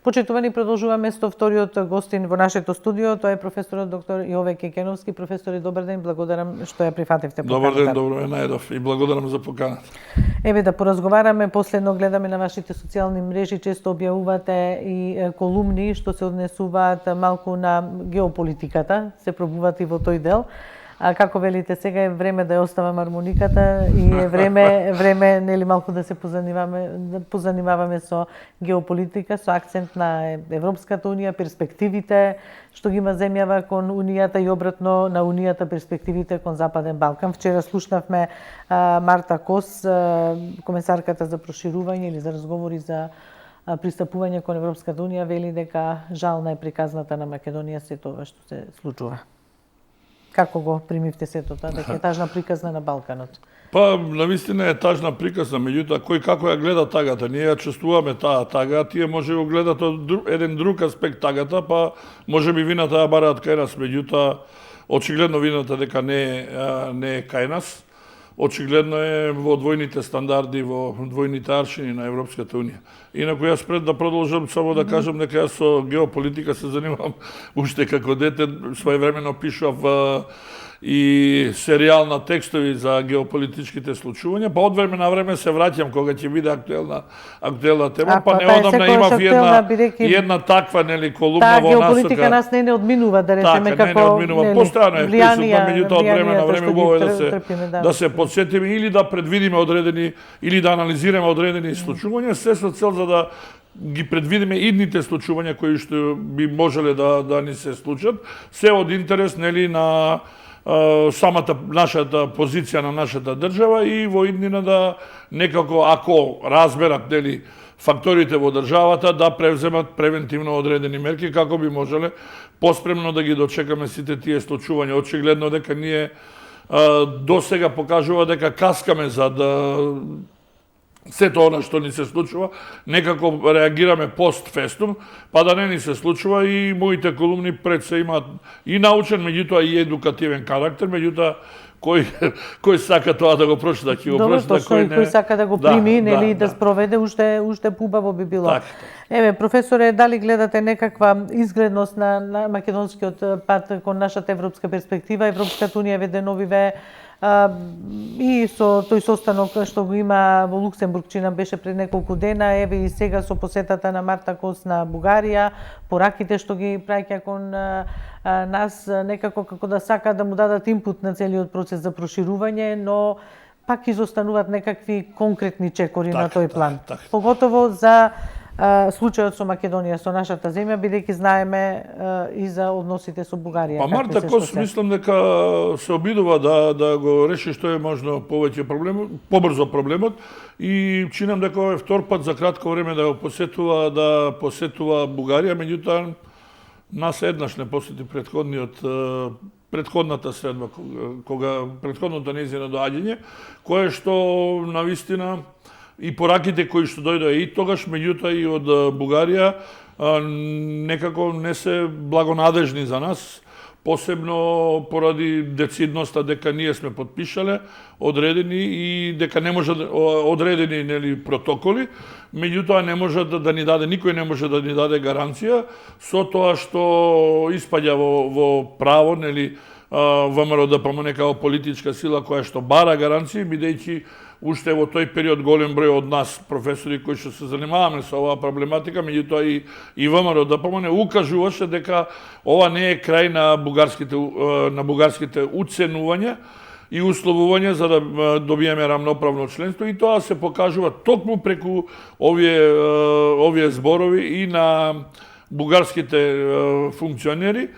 Почитувани, продолжуваме со вториот гостин во нашето студио, тоа е професорот доктор Јове Кекеновски. Професоре, добар ден, благодарам што ја прифативте поканата. Добар ден, добро ме најдов и благодарам за поканата. Еве да поразговараме, последно гледаме на вашите социјални мрежи, често објавувате и колумни што се однесуваат малку на геополитиката, се пробувате и во тој дел. А како велите, сега е време да ја оставам армониката и е време нели малку да се позанимаваме со геополитика, со акцент на Европската унија, перспективите што ги има земјава кон унијата и обратно на унијата перспективите кон Западен Балкан. Вчера слушнавме Марта Кос, комесарката за проширување или за разговори за пристапување кон Европската унија, вели дека жална е приказната на Македонија сето ова што се случува. Како го примивте сето тоа, дека е тажна приказна на Балканот? Па, навистина е тажна приказна, меѓутоа, кој како ја гледа тагата? Ние ја чувствуваме таа тага, тие може го гледат од еден друг аспект тагата, па може би вината ја бараат кај нас, меѓутоа, очигледно вината дека не е кај нас, очигледно е во двојните стандарди, во двојните аршини на Европската унија. Инаку јас пред да продолжам само да кажам дека јас со геополитика се занимавам уште како дете, своевремено пишував и серијал на текстови за геополитичките случувања, па од време на време се враќам кога ќе биде актуелна тема, па неодамна имав една таква нели колумна во насока. Таа геополитика нас не одминува, да речеме, како не одминува, постојано е присутна, меѓутоа од време на време убаво е да се потсетиме или да предвидиме одредени или да анализираме одредени случувања, се со цел за да ги предвидиме идните случувања кои што би можеле да ни се случат, се од интерес нели на самата нашата позиција на нашата држава и во иднина да некако, ако разберат нели факторите во државата, да превземат превентивно одредени мерки како би можеле поспремно да ги дочекаме сите тие случувања. Очигледно дека ние досега покажува дека каскаме за да сето она што ни се случува, некако реагираме постфестум, па да не ни се случува и моите колумни пред се имаат и научен, меѓутоа и едукативен карактер, меѓутоа кој сака тоа да го прочита, ќе го прочита, кој сака да го прими, нели да спроведе, уште побаво би било. Еве, професоре, дали гледате некаква изгледност на македонскиот пат кон нашата европска перспектива? Европската унија веде новиве и со тој состанок што го има во Луксембург, чина беше пред неколку дена, еве и сега со посетата на Марта Кос на Бугарија, пораките што ги праќа кон нас, некако како да сака да му дадат инпут на целиот процес за проширување, но пак изостануваат некакви конкретни чекори на тој план. Поготово за случајот со Македонија, со нашата земја, бидејќи знаеме и за односите со Бугарија. Па Марта Кос мислам дека се обидува да го реши што е можно побрзо проблемот и чинам дека ова е втор пат за кратко време да го посетува Бугарија, меѓутоа нас еднаш не посети претходната средба, претходното нејзино доаѓање, кое што навистина и пораките кои што дојдоа и тогаш, меѓутоа и од Бугарија, некако не се благонадежни за нас, посебно поради децидноста дека ние сме подпишале одредени и дека не може одредени нели протоколи, меѓутоа не може да ни даде, никој не може да ни даде гаранција со тоа што испаѓа во право, нели ВМРО ДПМН како политичка сила која што бара гаранции, бидејќи уште во тој период голем број од нас професори кои што се занимаваме со оваа проблематика, меѓутоа и ВМРО ДПМН укажуваше дека ова не е крај на бугарските уценувања и условувања за да добиеме рамноправно членство, и тоа се покажува токму преку овие зборови и на бугарските функционери.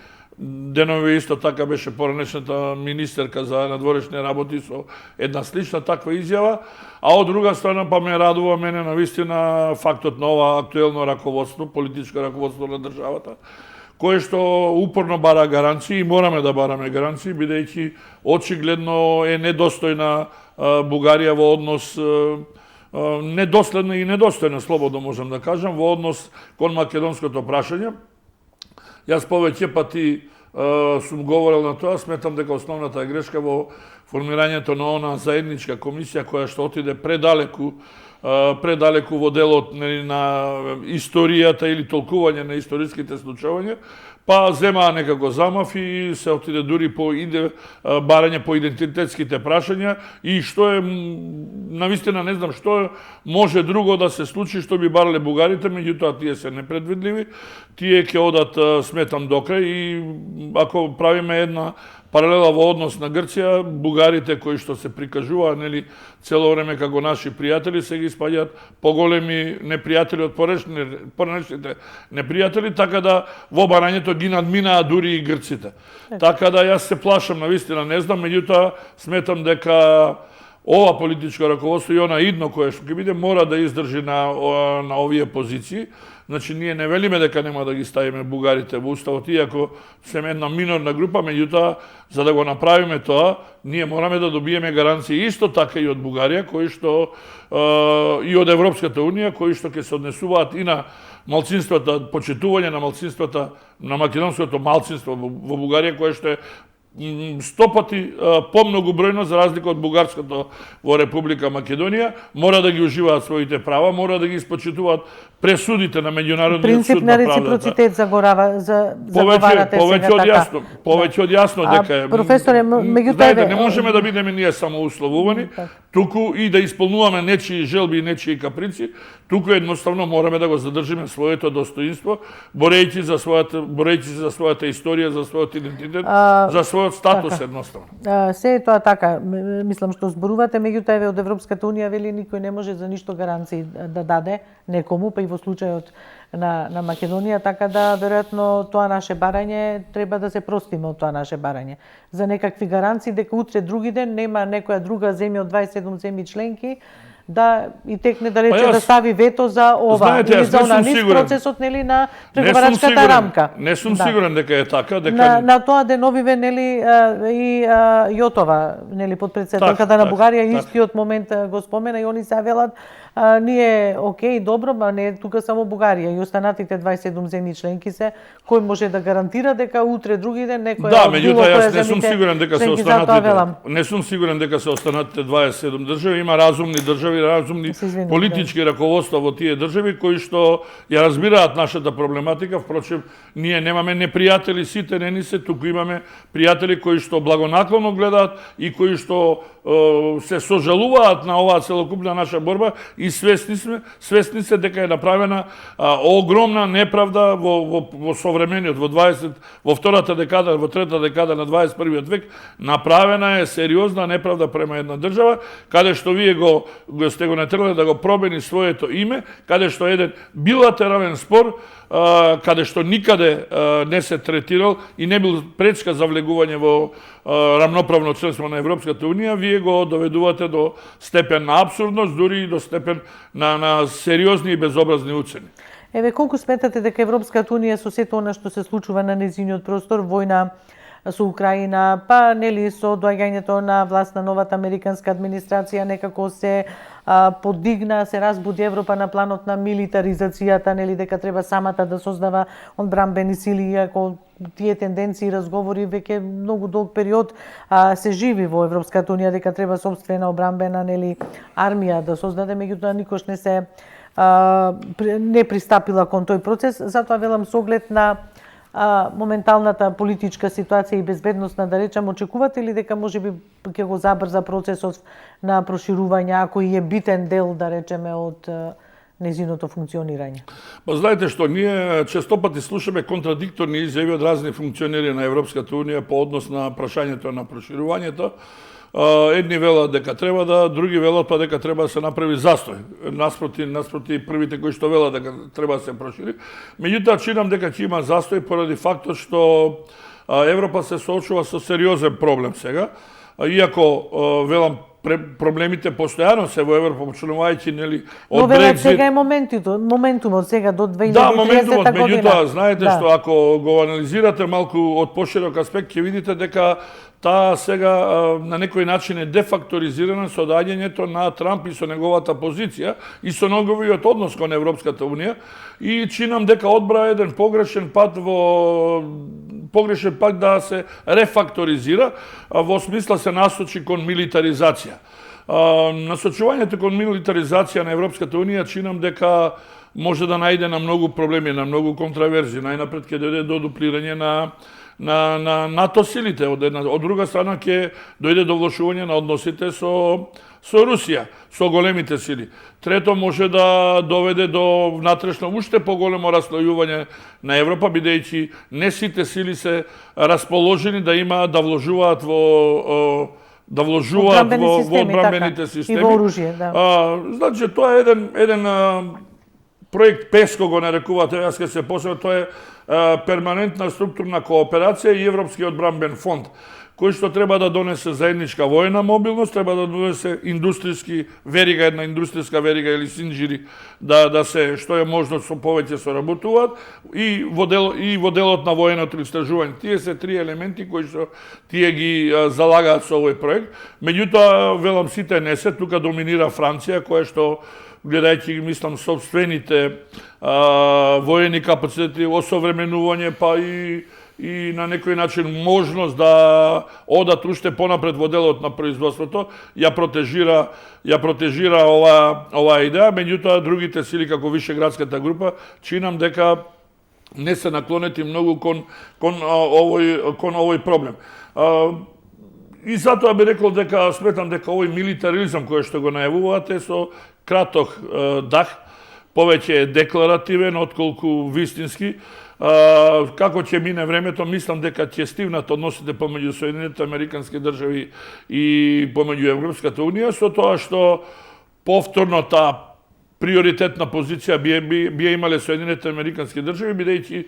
Денови исто така беше поранешната министерка за надворешни работи со една слична таква изјава, а од друга страна па ме радува мене навистина фактот на ова актуелно раководство, политичко раководство на државата, кое што упорно бара гаранции и мораме да бараме гаранции, бидејќи очигледно е недостојна Бугарија во однос недоследна и недостојна, слободно можам да кажам, во однос кон македонското прашање. Јас повеќе пати сум говорил на тоа, сметам дека основната грешка во формирањето на она заедничка комисија која што отиде предалеку во делот на историјата или толкување на историските случања, па земаа некако замав и се отиде дури по барање по идентитетските прашања и што е, навистина не знам што може друго да се случи што би барале бугарите, меѓутоа тие се непредвидливи, тие ќе одат сметам до крај и ако правиме една паралела во однос на Грција, бугарите кои што се прикажуваат нели цело време како наши пријатели се ги спаѓаат поголеми непријатели од поранешните непријатели, така да во барањето ги надминаа дури и грците. Така да јас се плашам, навистина не знам, меѓутоа сметам дека ова политичко раководство и она идно кое што ќе биде мора да издржи на овие позиции. Значи, ние не велиме дека нема да ги ставиме бугарите во уставот, иако сме една минорна група, меѓутоа, за да го направиме тоа, ние мораме да добиеме гаранции исто така и од Бугарија, кои што и од Европската Унија, кои што ќе се однесуваат и на малцинствата, почитување на малцинствата, на македонското малцинство во Бугарија, кое што е 100 пати помногу бројно за разлика од бугарското во Република Македонија, мора да ги уживаат своите права, мора да ги испочитуваат пресудите на меѓународниот суд на правдата. Принцип на реципроцитет заговарате сега така. Повеќе од јасно дека е. Професоре, меѓутоа не можеме да бидеме ние само условувани, туку и да исполнуваме нечии желби и нечии каприци, туку едноставно мораме да го задржиме своето достоинство, борејќи за својата историја, за својот идентитет, за својот статус едноставно. Се е тоа така, мислам што зборувате, меѓутоа од Европската Унија вели никој не може за ништо гаранции да даде некому, па и во случајот на Македонија, така да веројатно тоа наше барање треба да се простиме од тоа наше барање. За некакви гаранции дека утре други ден нема некоја друга земја од 27 земји членки да и текне да рече да стави вето за ова или за она низ процесот нели на преговарачката рамка. Не сум сигурен дека е така, дека на тоа деновиве нели и Јотова нели потпредседателката на Бугарија истиот момент го спомена и они се велат ние окей, добро, ма не тука само Бугарија и останатите 27 земји членки се, кој може да гарантира дека утре други ден некоја да, меѓутоа јас не сум сигурен дека се останатите. Не сум сигурен дека се останатите 27 држави, има разумни држави, разумни политички раководства во тие држави кои што ја разбираат нашата проблематика, впрочем ние немаме непријатели сите, не ни се, туку имаме пријатели кои што благонаклоно гледаат и кои што се сожалуваат на оваа целокупна наша борба и свесни се дека е направена огромна неправда во современиот, во втората декада, во трета декада на 21 век, направена е сериозна неправда према една држава, каде што вие сте го натерале да го промени своето име, каде што еден билатерален спор, каде што никаде не се третирал и не бил пречка за влегување во рамноправно членство на Европската Унија, вие го доведувате до степен на абсурдност, дури и до степен на сериозни и безобразни уцени. Еве, колку сметате дека Европската Унија со сето она што се случува на нејзиниот простор, војна со Украина, па нели со доаѓањето на власт на новата американска администрација, некако се подигна, се разбуди Европа на планот на милитаризацијата, нели дека треба самата да создава одбранбени сили, иако тие тенденции и разговори веќе многу долг период се живи во Европската Унија дека треба сопствена одбранбена нели армија да создаде, меѓутоа никош не пристапила кон тој процес, затоа велам со оглед на моменталната политичка ситуација и безбедносна, да речам, очекувате ли дека можеби ќе го забрза процесот на проширување, ако и е битен дел, да речеме, од незиното функционирање? Па знаете што, ние често пати слушаме контрадикторни изјави од разни функционери на Европската Унија по однос на прашањето на проширувањето. Едни велат дека треба да, други велат па дека треба да се направи застој. Наспроти првите кои што велат дека треба да се прошири. Меѓутоа, чинам дека ќе има застој поради фактот што Европа се соочува со сериозен проблем сега. Иако, велам, проблемите постојано се во Европа, почнувајќи нели од Брекзит. Сега е моментумот сега до 2030 да, моментумот, меѓутоа, знаете што ако го анализирате малку од поширок аспект, ќе видите дека таа сега на некој начин е дефакторизирана со доаѓањето на Трамп и со неговата позиција и со неговиот однос кон Европската унија и чинам дека одбра еден погрешен пат да се рефакторизира, во смисла се насочи кон милитаризација. Насочувањето кон милитаризација на Европската унија чинам дека може да најде на многу проблеми, на многу контраверзи. Најнапред ќе дојде до дуплирање на НАТО силите, од друга страна ќе дојде до влошување на односите со Русија, со големите сили. Трето, може да доведе до внатрешно уште поголемо раслојување на Европа, бидејќи не сите сили се расположени да вложуваат во одбрамбените системи и во оружје, да. Значи тоа е еден проект ПЕСКО го нарекуваат, јас ќе се посебно, тоа е перманентна структурна кооперација и Европски одбрамбен фонд, кој што треба да донесе заедничка војна мобилност, треба да донесе индустријски верига, една индустријска верига или синџири, да се што е можно со повеќе соработуваат и во делот на военото истражување. Тие се три елементи кои што тие ги залагаат со овој проект. Меѓутоа, велам, сите не се, тука доминира Франција, која што гледајќи, мислам, собствените воени капацитети, осовременување, па и на некој начин можност да одат уште понапред во делот на производството, ја протежира оваа идеја, меѓутоа другите сили како Вишеградската група чинам дека не се наклонети многу кон овој проблем. И затоа би рекол дека сметам дека овој милитаризам кој што го најавуваат е со краток дах, повеќе е декларативен отколку вистински. Како ќе мине времето, мислам дека ќе стивнат односите помеѓу Соединетите Американски држави и помеѓу Европската унија, со тоа што повторно таа приоритетна позиција би имале Соединетите Американски држави, бидејќи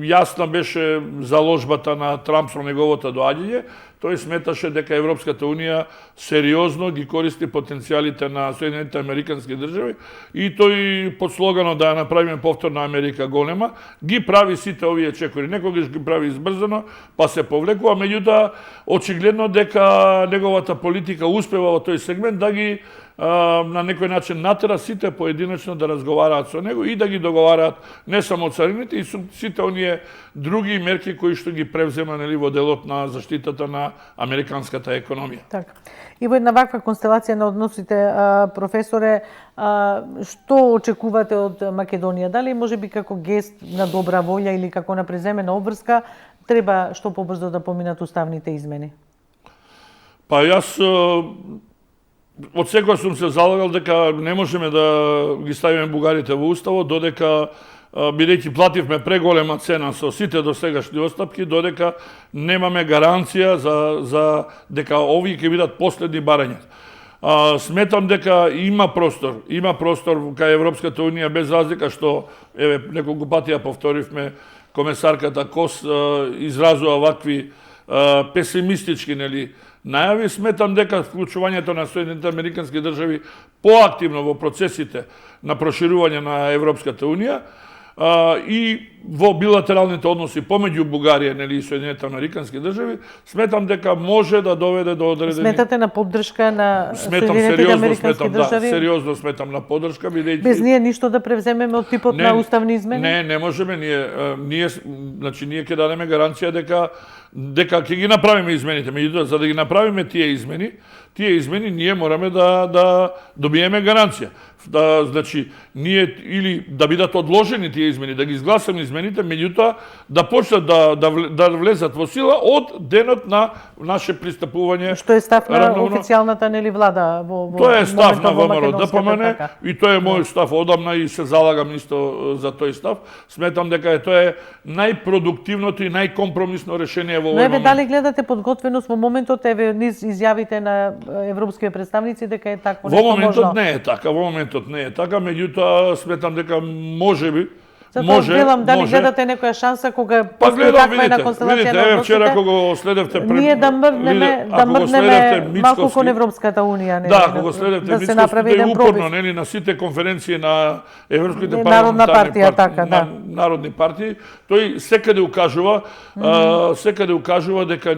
јасна беше заложбата на Трамп со неговото доаѓање. Тој сметаше дека Европската унија сериозно ги користи потенцијалите на Соединетите Американски држави и тој под слоганот да ја направиме повторна Америка голема, ги прави сите овие чекори. Некогаш ги прави избрзано, па се повлекува, меѓутоа очигледно дека неговата политика успева во тој сегмент да ги на некој начин натера сите поединечно да разговараат со него и да ги договараат не само царините и сите оние други мерки кои што ги превзема во делот на заштитата на американската економија. Така. И во една ваква констелација на односите, професоре, што очекувате од Македонија? Дали можеби како гест на добра волја или како на преземена обврска треба што побрзо да поминат уставните измени? Па јас од секој сум се залагал дека не можеме да ги ставиме бугарите во уставот, додека бидејќи плативме преголема цена со сите досегашни отстапки, додека немаме гаранција за дека овие ќе бидат последни барања. Сметам дека има простор кај Европската унија, без разлика што неколку пати ја повторивме, комесарката Кос изразува вакви песимистички најави. Сметам дека вклучувањето на Соединетите Американски држави поактивно во процесите на проширување на Европската унија и во билатералните односи помеѓу Бугарија и Соединетите Американски држави, сметам дека може да доведе до одредени... Сметате на поддршка на Соединетите Американски држави? Да, сериозно сметам на поддршка, бидејќи... Без ние ништо да превземеме од типот на уставни измени? Не можеме. Ние ќе дадеме гаранција дека ќе ги направиме измените. Меѓутоа, за да ги направиме тие измени ние мораме да добиеме гаранција. Значи, ние или да бидат одложени тие измени, да ги изгласаме измените, меѓутоа да почнат да влезат во сила од денот на наше пристапување. Што е став на официјалната влада во тоа е став на ВМРО-ДПМН и тоа е мој став одамна и се залагам исто за тој став. Сметам дека тоа е најпродуктивното и најкомпромисно решение во овој момент. Дали гледате подготвеност во моментот, низ изјавите на европските представници дека е такво нешто можно? Во моментот не е така, меѓутоа сметам дека можеби Затоа велам дали гледате некоја шанса кога постои таква една констелација на односите. Вчера кога следевте ние да мрднеме малку кон Европската унија, нели? Да, кога следевте Мицкоски, да упорно, нели, на сите конференции на европските народни партии, тој секаде укажува дека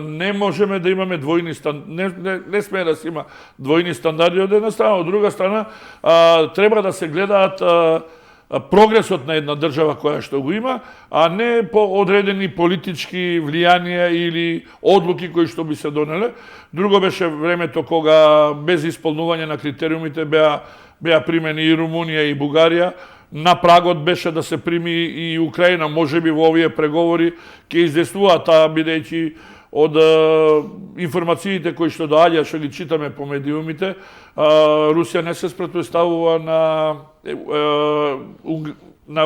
не можеме да имаме двојни стандарди, не смее да се има двојни стандарди од една страна, од друга страна треба да се гледаат прогресот на една држава која што го има, а не по одредени политички влијанија или одлуки кои што би се донеле. Друго беше времето кога без исполнување на критериумите беа примени и Румунија и Бугарија. На прагот беше да се прими и Украина, можеби во овие преговори ќе издействуваат таа, бидејќи од информациите кои што доаѓа, што ги читаме по медиумите, Русија не се спротивставува на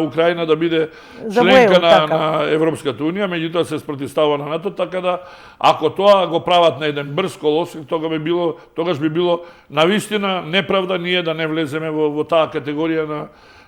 Украина да биде членка на Европската унија, меѓутоа се спротивставува на НАТО, така да ако тоа го прават на еден брз колосек, тогаш би било навистина неправда ние да не влеземе во таа категорија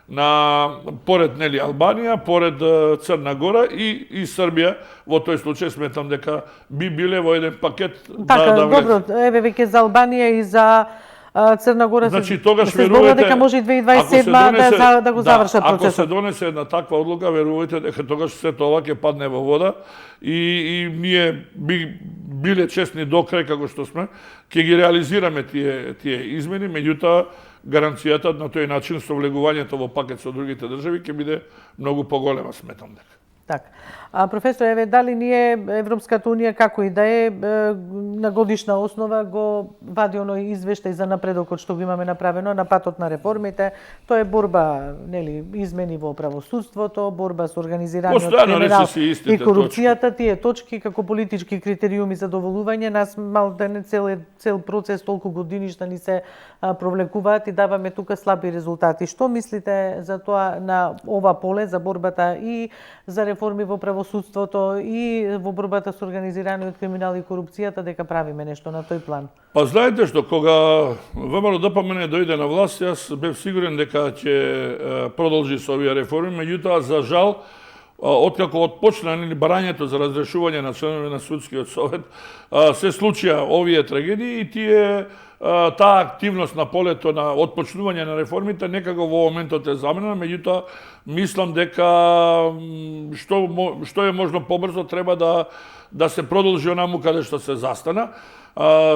на поред нели Албанија, поред Црна Гора и Србија, во тој случај сметам дека би биле во еден пакет да влезе. Добро, еве веќе за Албанија и за Црна Гора значи, тогаш се зборува дека може и 2027 да го завршат процесот. Ако се донесе една таква одлука, верувајте дека тогаш сето ова ќе падне во вода и ние би биле честни до крај како што сме, ќе ги реализираме тие измени, меѓутоа гаранцијата на тој начин со влегувањето во пакет со другите држави ќе биде многу поголема, сметам дека. Така. Професор, еве дали ние Европската унија како и да е на годишна основа го вади оној извештај за напредокот што го имаме направено на патот на реформите, тоа е борба, нели, измени во правосудството, борба со организираниот криминал и корупцијата, тие точки како политички критериуми за доволување нас малдене цел процес толку години што ни се провлекуваат и даваме тука слаби резултати. Што мислите за тоа на ова поле за борбата и за реформи во правосудството и во борбата со организираниот криминал и корупцијата, дека правиме нешто на тој план? Па знаете што, кога ВМРО ДПМН дојде на власт, јас бев сигурен дека ќе продолжи со овие реформи, меѓутоа за жал откако отпочна барањето за разрешување на членови на судскиот совет, се случија овие трагедии и таа активност на полето на отпочнување на реформите некако во моментот е замена, меѓутоа мислам дека што е можно побрзо треба да се продолжи онаму каде што се застана.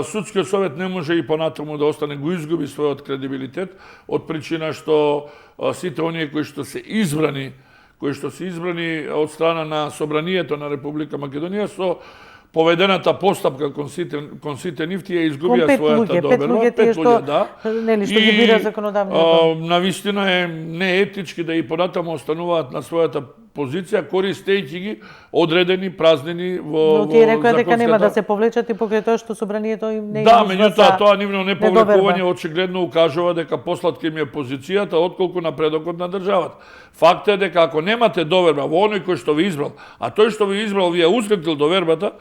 Судскиот совет не може и понатаму да остане, го изгуби својот кредибилитет од причина што сите оние кои што се избрани од страна на Собранието на Република Македонија со поведената постапка кон сите нив тие изгубија својата доверба. Пет луѓе, да. Нели што ги бира законодавниот. Навистина е неетички да и понатаму остануваат на својата позиција, користејќи ги одредени празнини во Но тие рекоа дека нема да се повлечат и покрај тоа што собранието им не Да, меѓутоа тоа нивно неповлекување очигледно укажува дека послатка им е позицијата отколку напредокот на државата. Факт е дека ако немате доверба во оној кој што ви избрал, а тој што ви избрал ви е ускратил довербата,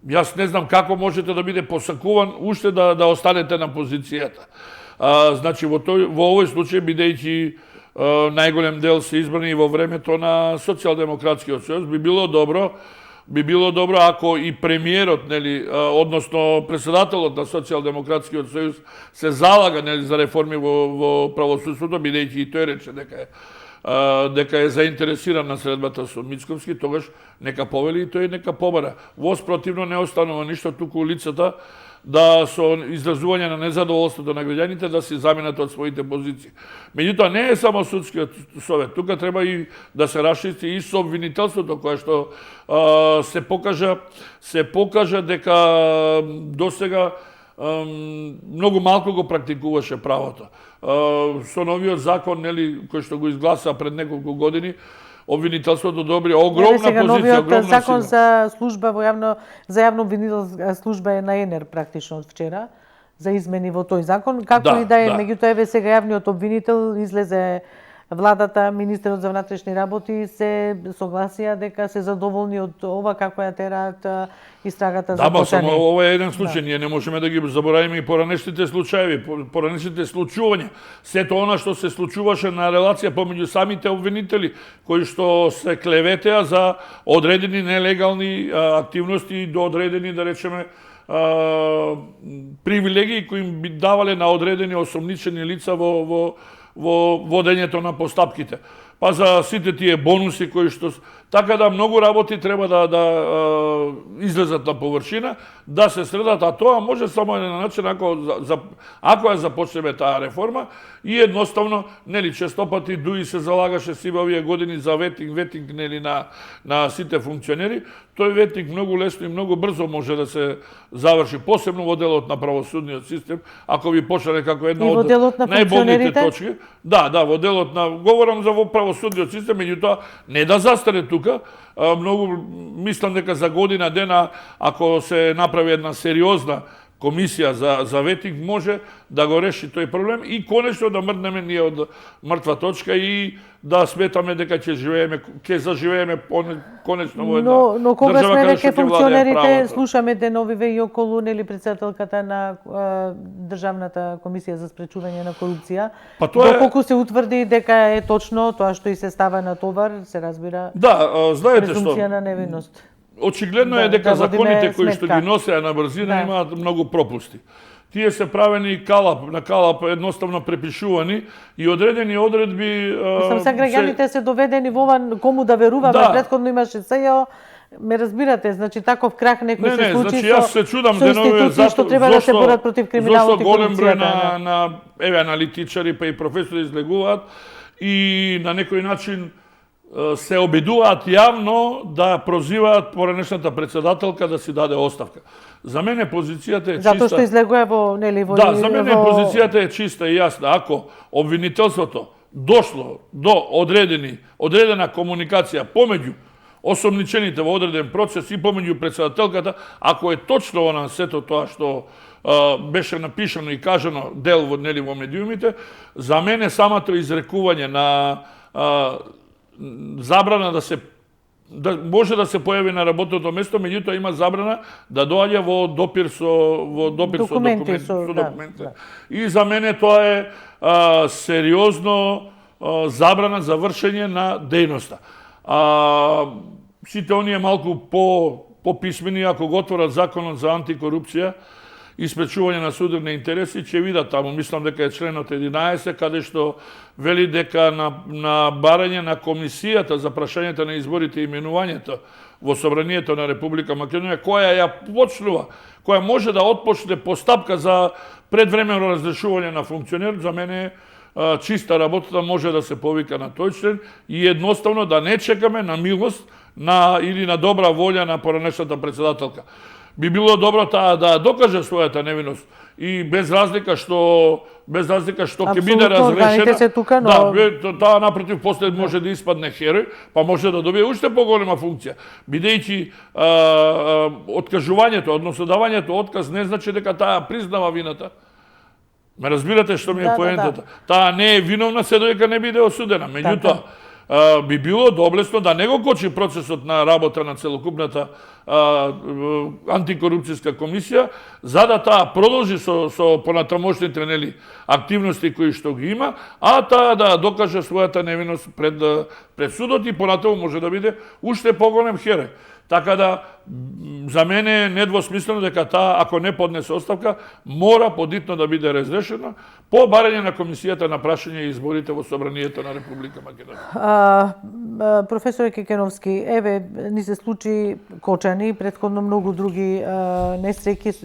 јас не знам како можете да биде посакуван уште да останете на позицијата. Значи во овој случај бидејќи најголем дел се избрани во времето на Социјалдемократскиот сојуз, би било добро ако и премиерот, нели, односно председателот на Социјалдемократскиот сојуз се залага, нели, за реформи во правосудството, бидејќи и тој рече дека е заинтересиран на средбата со Мицковски, тогаш нека повели и тој нека побара. Воспротивно не останува ништо туку улицата да со изразување на незадоволството на граѓаните да се заменат од своите позиции. Меѓутоа не е само судскиот совет, тука треба и да се расшири и со обвинителството кое што се покажа дека досега многу малку го практикуваше правото. Со новиот закон, нели, кој што го изгласа пред неколку години, обвинителството добри огромна позиција, новиот закон за служба за јавно обвинителска служба е на ЕНЕР практично од вчера за измени во тој закон, како и да е, меѓутоа еве сега јавниот обвинител излезе владата, министерот за внатрешни работи се согласија дека се задоволни од ова како ја тераат истрагата за Да, само Кочани. ова е еден случај, ние не можеме да ги заборавиме и поранешните случаеви, поранешните случувања. Сето она што се случуваше на релација помеѓу самите обвинители, кои што се клеветеа за одредени нелегални активности до одредени, да речеме, привилегии кои им би давале на одредени осомничени лица во водењето на постапките. Па за сите тие бонуси кои што... Така да многу работи треба да излезат на површина, да се средат, а тоа може само на начин ако ја започнеме таа реформа и едноставно, нели, често пати Дуи се залагаше си во овие години за ветинг нели на сите функционери, тој ветинг многу лесно и многу брзо може да се заврши, посебно во делот на правосудниот систем, ако ви почне како една од најболните точки. Да, во делот на, говорам за во правосудниот систем, меѓутоа не да застане тука, многу мислам дека за година дена, ако се направи една сериозна комисија за ветинг, може да го реши тој проблем и конечно да мрднеме ние од мртва точка и да сметаме дека ќе заживееме конечно во една но кога држава сме каде веќе што ќе владее функционерите, правото. слушаме деновиве и околу нели претседателката на Државната комисија за спречување на корупција. Па тоа Доколку се утврди дека е точно тоа што и се става на товар, се разбира. Да, знаете што? Презумпција на невиност. Очигледно е дека законите кои што ги носеа на брзина имаат многу пропусти. Тие се правени на калап едноставно препишувани и одредени одредби Мислам, граѓаните се доведени во ова кому да веруваме, предходно имаше СЈО, ме разбирате, значи таков крах некој се случи значи, јас се чудам со институции што треба да се борат против криминалот и голем број корупцијата. на аналитичари па и професори излегуваат и на некој начин се обидуваат јавно да прозиваат поранешната претседателка да си даде оставка. За мене позицијата е чиста. Затоа што излегува во во Да, за мене позицијата е чиста и јасна. Ако обвинителството дошло до одредена комуникација помеѓу осомничените во одреден процес и помеѓу претседателката, ако е точно она сето тоа што беше напишано и кажано дел во медиумите, за мене самото изрекување на забрана да може да се појави на работното место, меѓутоа има забрана да доаѓа во допир со документи. И за мене тоа е сериозно забрана за вршење на дејноста. Сите оние малку по-писмени, ако го отворат законот за антикорупција и спречување на судебни интереси, ќе видат таму, мислам дека е членот 11, каде што вели дека на барање на комисијата за прашањето на изборите и именувањето во Собранието на Република Македонија, која може да отпочне постапка за предвремено разрешување на функционер, за мене чиста работата може да се повика на тој член и едноставно да не чекаме на милост или на добра волја на поранешната претседателка. Би било добро таа да докаже својата невиност и без разлика што ќе биде разрешена. Се тука, но... Да, таа напротив после може да испадне херој, па може да добие уште поголема функција. Бидејќи откажувањето, односно давањето отказ не значи дека таа признава вината. Ме разбирате што ми е поентата? Таа не е виновна се додека не биде осудена. Меѓутоа, би било доблесно да не го кочи процесот на работа на целокупната антикорупцијска комисија, за да таа продолжи со понатамошните активности кои што ги има, а таа да докаже својата невиност пред судот и понатаму може да биде уште поголем херој. Така да, за мене е недвосмислено дека таа, ако не поднесе оставка, мора подитно да биде разрешена по барање на комисијата на прашање и изборите во Собранието на Република Македонија. Професор Кекеновски, еве, ни се случи Кочани, претходно многу други несреќи,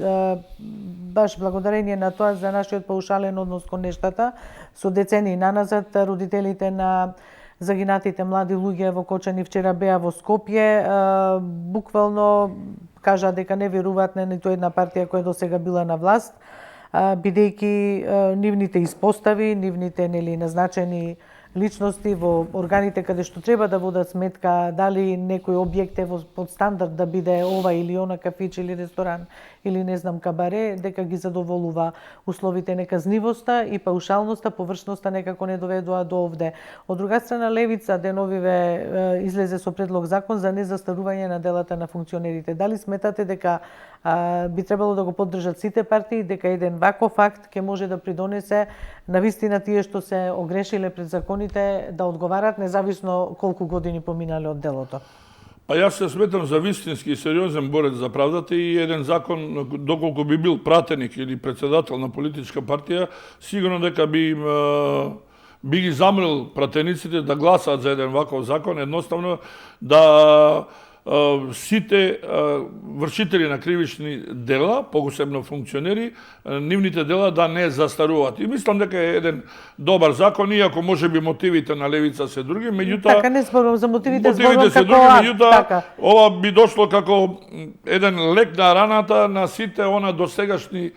баш благодарение на тоа за нашиот паушален однос кон нештата, со децении наназад, родителите на загинатите млади луѓе во Кочани вчера беа во Скопје, буквално кажа дека не веруваат на ниту една партија која досега била на власт, бидејќи нивните испостави, нивните назначени личности во органите каде што треба да водат сметка дали некој објект е под стандард да биде ова или она кафич или ресторан или не знам кабаре, дека ги задоволува условите неказнивоста и паушалноста, површноста некако не доведува до овде. Од друга страна, левица деновиве излезе со предлог закон за незастарување на делата на функционерите. Дали сметате дека би требало да го поддржат сите партии, дека еден ваков факт ќе може да придонесе на вистина тие што се огрешиле пред законите да одговарат независно колку години поминале од делото? Па јас се сметам за вистински и сериозен борец за правдата и еден закон, доколку би бил пратеник или председател на политичка партија, сигурно дека би ги замолил пратениците да гласаат за еден ваков закон, едноставно да сите вршители на кривични дела, посебно функционери, нивните дела да не застаруваат. И мислам дека е еден добар закон, иако можеби мотивите на левица се други, меѓутоа Така не зборувам за мотивите се како други, меѓутоа така. ова би дошло како еден лек на раната на сите она досегашни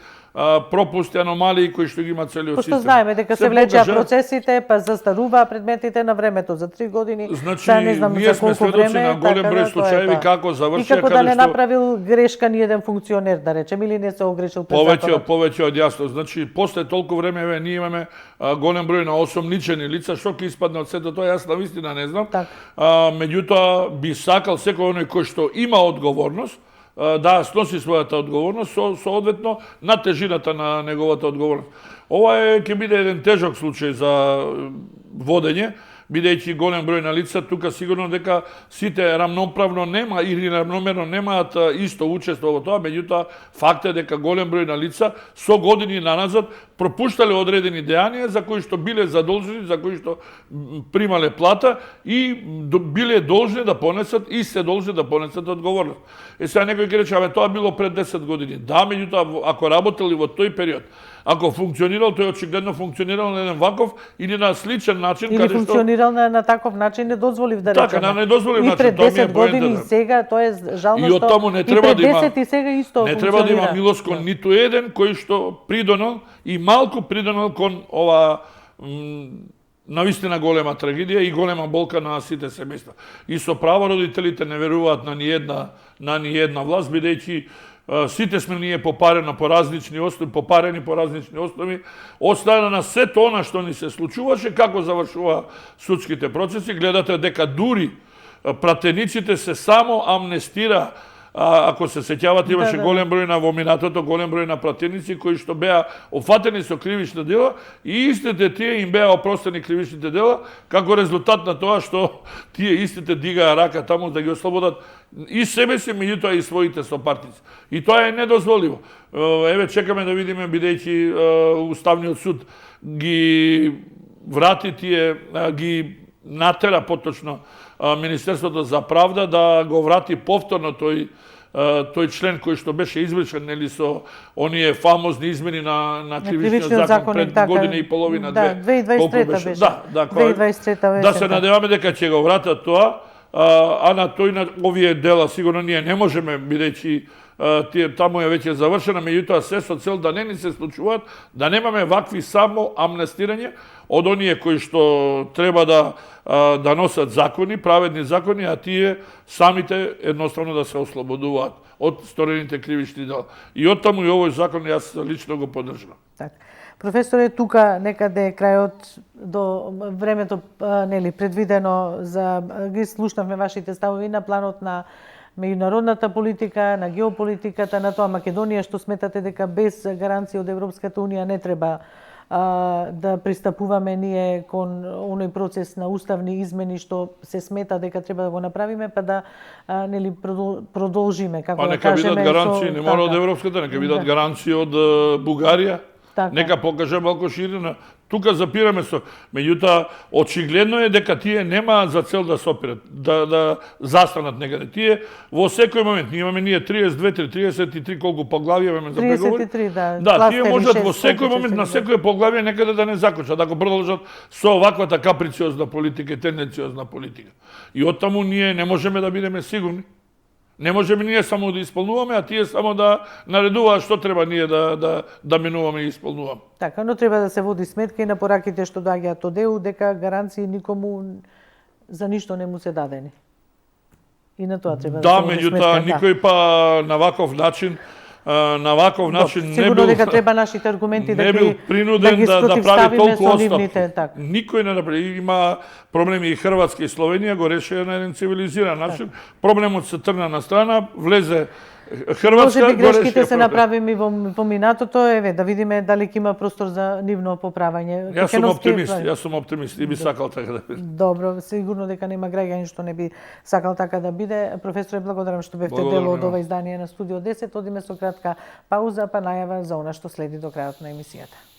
пропусти, аномалии кои што ги има целиот систем. Пошто знаеме дека се влечеа процесите, па застаруваа предметите на времето за 3 години. Значи, не знам ние за сме колку сведоци време, на голем број случаеви како завршија, и како да не направил грешка ни еден функционер, да речем, или не се огрешил пред законот. Повеќе од јасно. Значи, после толку време ние имаме голем број на осомничени лица, што ќе испадне од сето тоа, јас навистина не знам. Меѓутоа би сакал секој оној кој што има одговорност да сноси својата одговорност соодветно на тежината на неговата одговорност. Ова ќе биде еден тежок случај за водење, бидејќи голем број на лица, тука сигурно дека сите рамноправно нема или рамномерно немаат исто учество во тоа, меѓутоа факт е дека голем број на лица со години наназад пропуштале одредени дејанија за кои што биле задолжени, за кои што примале плата и биле должни да понесат и се должни да понесат одговорност. Сега некој ќе рече, тоа било пред 10 години. Да, меѓутоа ако работели во тој период, ако функционирал, тој очигледно функционирал на еден ваков или на сличен начин, или функционирал на таков начин, не дозволив да речеме. Така, на недозволив начин, пред 10 години и сега, тоа е жално што... И од таму не треба да има... 10 и сега исто не треба да има милост кон ниту еден кој што придонел и малку придонел кон ова навистина голема трагедија и голема болка на сите семејства. И со право родителите не веруваат на ни една власт, бидејќи сите сме ние попарени по различни основи, од страна на сето она што ни се случуваше, како завршува судските процеси, гледате дека дури пратениците се само амнестира. Ако се сеќавате, имаше голем број на во минатото, голем број на пратеници кои што беа опфатени со кривични дела и истите тие им беа опростени кривичните дела, како резултат на тоа што тие истите дигаа рака таму да ги ослободат и себе си, меѓутоа и своите сопартници. И тоа е недозволиво. Еве чекаме да видиме, бидејќи Уставниот суд ги врати тие, ги натера поточно Министерството за правда да го врати повторно тој член кој што беше извршен нели со оние фамозни измени на кривичниот закон пред година и половина, две. Да, 2023 беше. Да, 2023 беше. Да се надеваме дека ќе го вратат тоа, а на овие дела сигурно ние не можеме, бидејќи таму е веќе завршена, меѓутоа се со цел да не ни се случуваат, да немаме вакви само амнестирање од оние кои што треба да носат закони, праведни закони, а тие самите едноставно да се ослободуваат од сторените кривични дела. И оттаму и овој закон јас лично го поддржувам. Така. Професоре, тука некаде крајот до времето нели предвидено за ги слушнавме вашите ставови на планот на меѓународната политика, на геополитиката, на тоа Македонија, што сметате дека без гаранција од Европската унија не треба да пристапуваме ние кон оној процес на уставни измени што се смета дека треба да го направиме, па да нели продолжиме, како да кажеме. Нека бидат гаранции, не мора од Европската, нека бидат гаранции од Бугарија. Така. Нека покаже малку ширина. Тука запираме со... Меѓутоа, очигледно е дека тие немаат за цел да се опират, да застанат некаде. Тие во секој момент, имаме 33 колку поглавија имаме за преговори. 33, да. Да, тие можат во секој момент на секој поглавие некаде да не закочат, ако продолжат со оваквата каприциозна политика и тенденциозна политика. И оттаму ние не можеме да бидеме сигурни. Не можеме ние само да исполнуваме, а тие само да наредуваат што треба ние да минуваме и исполнуваме. Така, но треба да се води сметка и на пораките што доаѓаат од ЕУ, дека гаранции никому за ништо не му се дадени. И на тоа треба да се води сметка. Да, меѓутоа никој па на ваков начин на ваков начин не сигурно бил дека треба нашите аргументи не бил принуден да прави спротивставиме толку со оставки. нивните, така. Никој не направи. Има проблеми и Хрватска и Словенија го решија на еден цивилизиран начин. Проблемот се тргна на страна, влезе Хрватска, Може би го грешките решија се проблем. направени во минатото, еве да видиме дали ќе има простор за нивно поправање. Јас сум оптимист, прави. јас сум оптимист и би сакал така да биде. Добро, сигурно дека нема граѓани што не би сакал така да биде. Професоре, благодарам што бевте Благодарам дел од на ова издание на Студио 10. Одиме со кратка пауза, па најава за она што следи до крајот на емисијата.